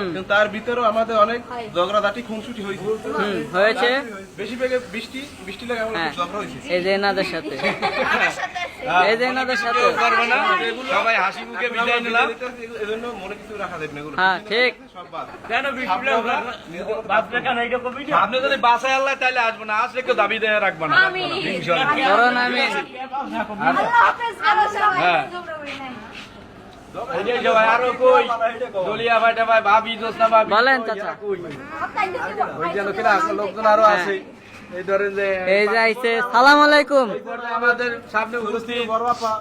কিন্তু তার ভিতরেও আমাদের অনেক ঝগড়াঝাটি খুনসুটি হয়েছে বেশি বৃষ্টি লাগে ঝগড়া হয়েছে এই যে এনাদের সাথে এই যে এনাদের সাথে সবাই হাসি মুখে বিদায় নিলাম এজন্য মনে কিছু রাখা যাবে না এগুলো হ্যাঁ ঠিক কেন আপনি যদি বাসায় আল্লাহ তাহলে আসবো না আসলে কেউ দাবি দেয় রাখবো না ধরুন আমি আরো কই দলিয়া ভাই ভাই ভাবি জোসনা ভাই বলেন চাচা লোকজন আরো আছে এই ধরেন যে এই যে আইছে সালাম আলাইকুম আমাদের সামনে উপস্থিত বড় আপা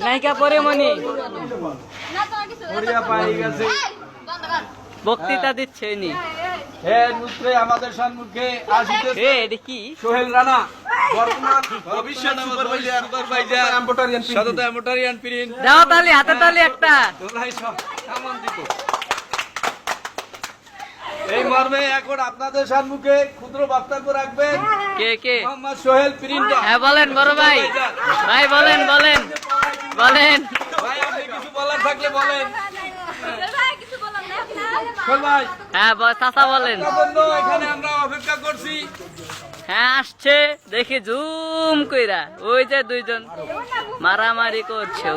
নায়িকা পরিমণি বক্তৃতা দিচ্ছে নি আমাদের সম্মুখে এটা কি সোহেল রানা বর্তমান ভবিষ্যৎ সুপারভাইজার সততা মোটরিয়ান প্রিন্ট দাও তালি হাতে তালি একটা এই মর্মে এখন আপনাদের সম্মুখে ক্ষুদ্র বক্তব্য রাখবেন কে কে মোহাম্মদ সোহেল প্রিন্ট হ্যাঁ বলেন বড় ভাই ভাই বলেন বলেন বলেন ভাই আপনি কিছু বলার থাকলে বলেন ভাই হ্যাঁ চাচা বলেন এখানে আমরা অপেক্ষা করছি হ্যাঁ আসছে দেখি জুম কইরা ওই যে দুইজন মারামারি করছে